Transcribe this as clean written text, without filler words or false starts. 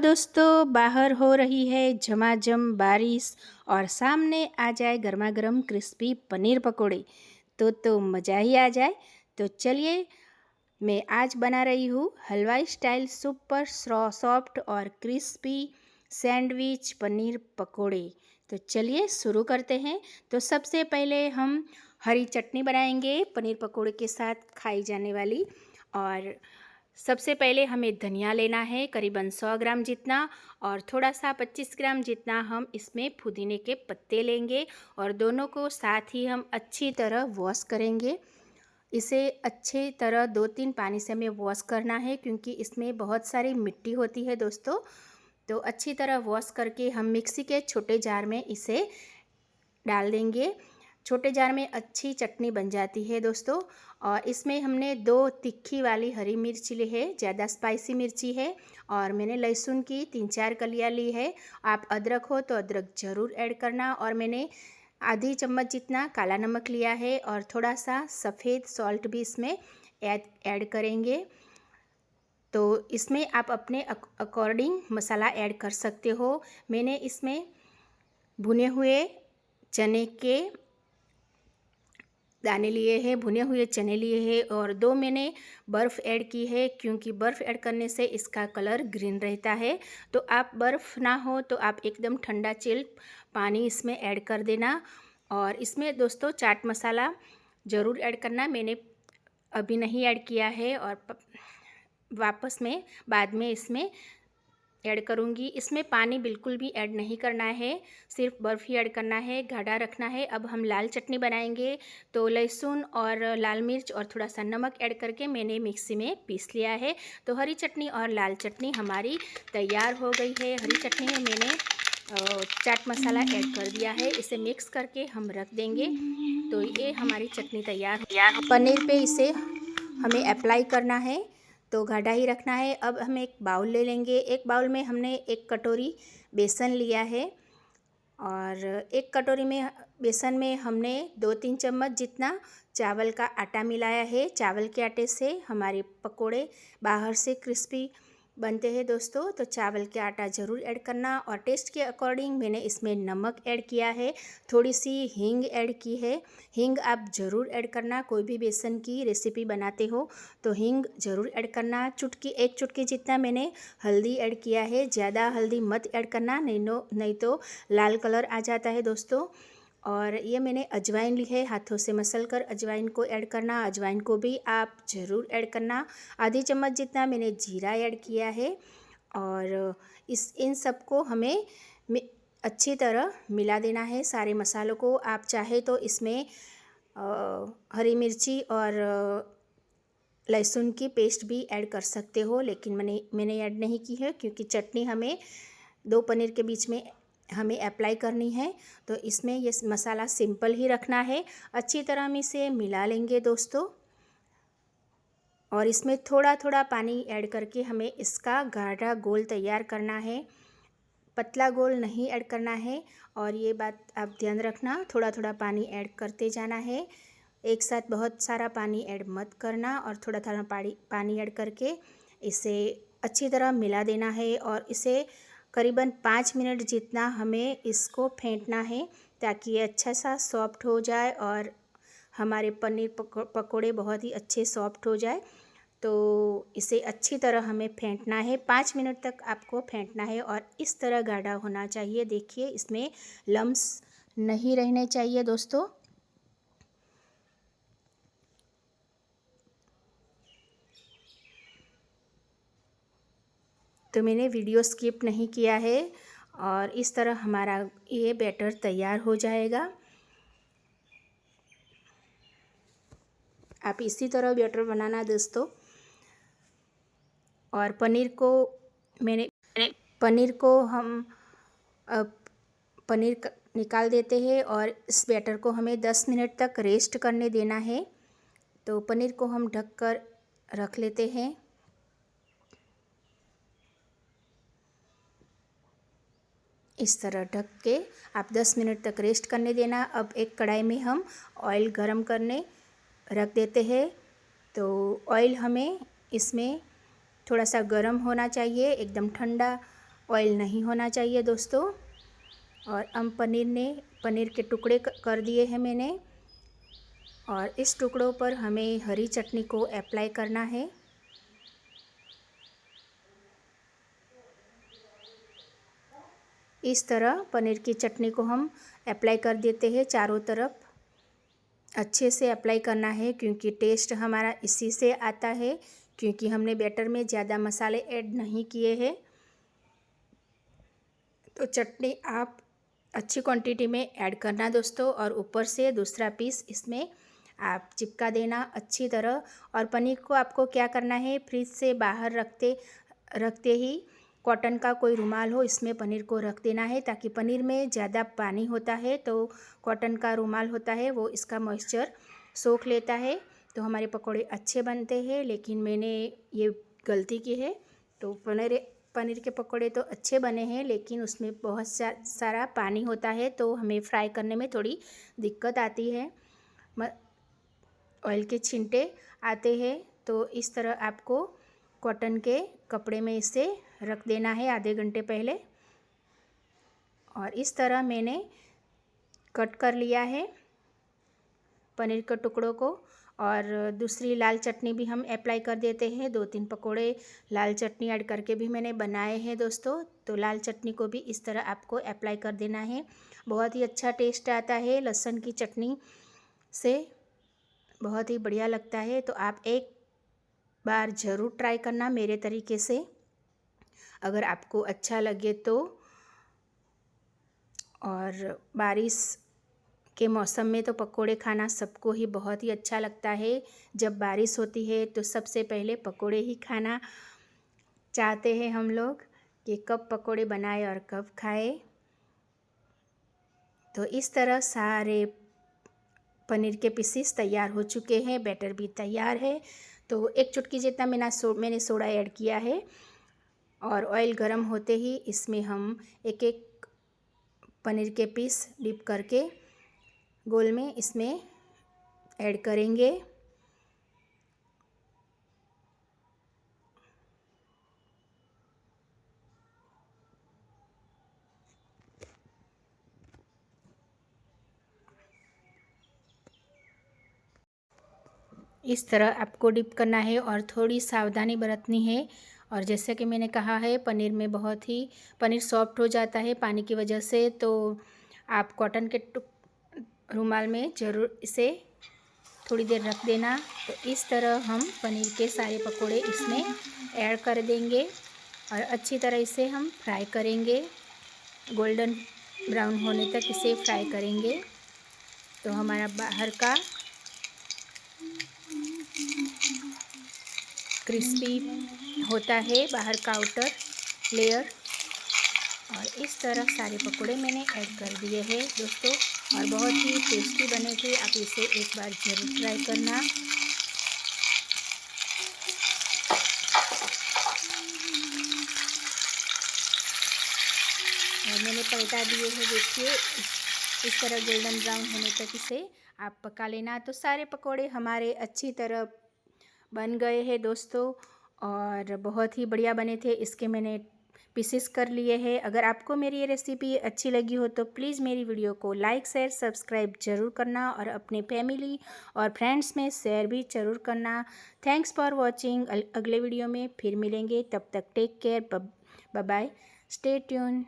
दोस्तों, बाहर हो रही है झमाझम बारिश और सामने आ जाए गर्मा गर्म क्रिस्पी पनीर पकोड़े तो मज़ा ही आ जाए। तो चलिए, मैं आज बना रही हूँ हलवाई स्टाइल सुपर सॉफ्ट और क्रिस्पी सैंडविच पनीर पकोड़े। तो चलिए शुरू करते हैं। तो सबसे पहले हम हरी चटनी बनाएंगे पनीर पकोड़े के साथ खाई जाने वाली। और सबसे पहले हमें धनिया लेना है करीबन 100 ग्राम जितना, और थोड़ा सा 25 ग्राम जितना हम इसमें पुदीने के पत्ते लेंगे और दोनों को साथ ही हम अच्छी तरह वॉश करेंगे। इसे अच्छी तरह 2-3 पानी से हमें वॉश करना है क्योंकि इसमें बहुत सारी मिट्टी होती है दोस्तों। तो अच्छी तरह वॉश करके हम मिक्सी के छोटे जार में इसे डाल देंगे। छोटे जार में अच्छी चटनी बन जाती है दोस्तों। और इसमें हमने 2 तीखी वाली हरी मिर्ची ली है, ज़्यादा स्पाइसी मिर्ची है। और मैंने लहसुन की 3-4 कलियाँ ली है। आप अदरक हो तो अदरक ज़रूर ऐड करना। और मैंने आधी चम्मच जितना काला नमक लिया है और थोड़ा सा सफ़ेद सॉल्ट भी इसमें ऐड करेंगे। तो इसमें आप अपने अकॉर्डिंग मसाला ऐड कर सकते हो। मैंने इसमें भुने हुए चने के दाने लिए हैं, भुने हुए चने लिए हैं, और 2 मैंने बर्फ़ ऐड की है क्योंकि बर्फ़ ऐड करने से इसका कलर ग्रीन रहता है। तो आप बर्फ़ ना हो तो आप एकदम ठंडा चिल्ड पानी इसमें ऐड कर देना। और इसमें दोस्तों चाट मसाला ज़रूर ऐड करना। मैंने अभी नहीं ऐड किया है और वापस में बाद में इसमें ऐड करूँगी। इसमें पानी बिल्कुल भी ऐड नहीं करना है, सिर्फ बर्फ़ ही ऐड करना है, गाढ़ा रखना है। अब हम लाल चटनी बनाएंगे। तो लहसुन और लाल मिर्च और थोड़ा सा नमक ऐड करके मैंने मिक्सी में पीस लिया है। तो हरी चटनी और लाल चटनी हमारी तैयार हो गई है। हरी चटनी में मैंने चाट मसाला ऐड कर दिया है। इसे मिक्स करके हम रख देंगे। तो ये हमारी चटनी तैयार हो। पनीर पे इसे हमें अप्लाई करना है, तो गाढ़ा ही रखना है। अब हम एक बाउल ले लेंगे। एक बाउल में हमने 1 कटोरी बेसन लिया है और 1 कटोरी में बेसन में हमने 2-3 चम्मच जितना चावल का आटा मिलाया है। चावल के आटे से हमारे पकोड़े बाहर से क्रिस्पी बनते हैं दोस्तों। तो चावल के आटा ज़रूर ऐड करना। और टेस्ट के अकॉर्डिंग मैंने इसमें नमक ऐड किया है, थोड़ी सी हींग ऐड की है। हींग आप ज़रूर ऐड करना, कोई भी बेसन की रेसिपी बनाते हो तो हींग ज़रूर ऐड करना। 1 चुटकी जितना मैंने हल्दी ऐड किया है। ज़्यादा हल्दी मत ऐड करना, नहीं तो लाल कलर आ जाता है दोस्तों। और ये मैंने अजवाइन ली है, हाथों से मसल कर अजवाइन को ऐड करना। अजवाइन को भी आप ज़रूर ऐड करना। आधी चम्मच जितना मैंने जीरा ऐड किया है। और इन सबको हमें अच्छी तरह मिला देना है सारे मसालों को। आप चाहे तो इसमें हरी मिर्ची और लहसुन की पेस्ट भी ऐड कर सकते हो, लेकिन मैंने ऐड नहीं की है क्योंकि चटनी हमें 2 पनीर के बीच में हमें अप्लाई करनी है। तो इसमें ये मसाला सिंपल ही रखना है। अच्छी तरह हम इसे मिला लेंगे दोस्तों। और इसमें थोड़ा थोड़ा पानी ऐड करके हमें इसका गाढ़ा गोल तैयार करना है, पतला गोल नहीं ऐड करना है। और ये बात आप ध्यान रखना, थोड़ा थोड़ा पानी ऐड करते जाना है, एक साथ बहुत सारा पानी ऐड मत करना। और थोड़ा थोड़ा पानी ऐड करके इसे अच्छी तरह मिला देना है। और इसे करीबन 5 मिनट जितना हमें इसको फेंटना है ताकि ये अच्छा सा सॉफ्ट हो जाए और हमारे पनीर पकोड़े बहुत ही अच्छे सॉफ्ट हो जाए। तो इसे अच्छी तरह हमें फेंटना है, 5 मिनट तक आपको फेंटना है। और इस तरह गाढ़ा होना चाहिए, देखिए इसमें लम्स नहीं रहने चाहिए दोस्तों। तो मैंने वीडियो स्किप नहीं किया है और इस तरह हमारा ये बैटर तैयार हो जाएगा। आप इसी तरह बैटर बनाना दोस्तों। और पनीर को हम पनीर निकाल देते हैं और इस बैटर को हमें 10 मिनट तक रेस्ट करने देना है। तो पनीर को हम ढक कर रख लेते हैं। इस तरह ढक के आप 10 मिनट तक रेस्ट करने देना। अब एक कढ़ाई में हम ऑयल गरम करने रख देते हैं। तो ऑयल हमें इसमें थोड़ा सा गरम होना चाहिए, एकदम ठंडा ऑयल नहीं होना चाहिए दोस्तों। और अब पनीर के टुकड़े कर दिए हैं मैंने, और इस टुकड़ों पर हमें हरी चटनी को अप्लाई करना है। इस तरह पनीर की चटनी को हम अप्लाई कर देते हैं चारों तरफ। अच्छे से अप्लाई करना है क्योंकि टेस्ट हमारा इसी से आता है, क्योंकि हमने बैटर में ज़्यादा मसाले ऐड नहीं किए हैं। तो चटनी आप अच्छी क्वांटिटी में ऐड करना दोस्तों, और ऊपर से दूसरा पीस इसमें आप चिपका देना अच्छी तरह। और पनीर को आपको क्या करना है, फ्रिज से बाहर रखते ही कॉटन का कोई रुमाल हो इसमें पनीर को रख देना है, ताकि पनीर में ज़्यादा पानी होता है तो कॉटन का रुमाल होता है वो इसका मॉइस्चर सोख लेता है, तो हमारे पकौड़े अच्छे बनते हैं। लेकिन मैंने ये गलती की है, तो पनीर के पकौड़े तो अच्छे बने हैं लेकिन उसमें बहुत सारा पानी होता है, तो हमें फ्राई करने में थोड़ी दिक्कत आती है, ऑयल के छींटे आते हैं। तो इस तरह आपको कॉटन के कपड़े में इसे रख देना है आधे घंटे पहले। और इस तरह मैंने कट कर लिया है पनीर के टुकड़ों को। और दूसरी लाल चटनी भी हम अप्लाई कर देते हैं। 2-3 पकोड़े लाल चटनी ऐड करके भी मैंने बनाए हैं दोस्तों। तो लाल चटनी को भी इस तरह आपको अप्लाई कर देना है। बहुत ही अच्छा टेस्ट आता है लहसुन की चटनी से, बहुत ही बढ़िया लगता है। तो आप एक बार ज़रूर ट्राई करना मेरे तरीके से, अगर आपको अच्छा लगे तो। और बारिश के मौसम में तो पकोड़े खाना सबको ही बहुत ही अच्छा लगता है। जब बारिश होती है तो सबसे पहले पकोड़े ही खाना चाहते हैं हम लोग, कि कब पकोड़े बनाए और कब खाए। तो इस तरह सारे पनीर के पीसीस तैयार हो चुके हैं, बैटर भी तैयार है। तो एक चुटकी जितना मैंने सोडा ऐड किया है, और ऑयल गरम होते ही इसमें हम एक एक पनीर के पीस डिप करके गोल में इसमें ऐड करेंगे। इस तरह आपको डिप करना है और थोड़ी सावधानी बरतनी है। और जैसे कि मैंने कहा है पनीर में बहुत ही पनीर सॉफ्ट हो जाता है पानी की वजह से, तो आप कॉटन के रुमाल में ज़रूर इसे थोड़ी देर रख देना। तो इस तरह हम पनीर के सारे पकोड़े इसमें ऐड कर देंगे और अच्छी तरह इसे हम फ्राई करेंगे, गोल्डन ब्राउन होने तक इसे फ्राई करेंगे। तो हमारा बाहर का क्रिस्पी होता है, बाहर का आउटर लेयर। और इस तरह सारे पकोड़े मैंने ऐड कर दिए हैं दोस्तों, और बहुत ही टेस्टी बने थे। आप इसे एक बार ज़रूर ट्राई करना। और मैंने पलटा दिए हैं, देखिए इस तरह गोल्डन ब्राउन होने तक इसे आप पका लेना। तो सारे पकोड़े हमारे अच्छी तरह बन गए हैं दोस्तों, और बहुत ही बढ़िया बने थे। इसके मैंने पीसेस कर लिए हैं। अगर आपको मेरी ये रेसिपी अच्छी लगी हो तो प्लीज़ मेरी वीडियो को लाइक शेयर सब्सक्राइब ज़रूर करना, और अपने फैमिली और फ्रेंड्स में शेयर भी ज़रूर करना। Thanks for watching. अगले वीडियो में फिर मिलेंगे, तब तक take care, bye bye, stay tune.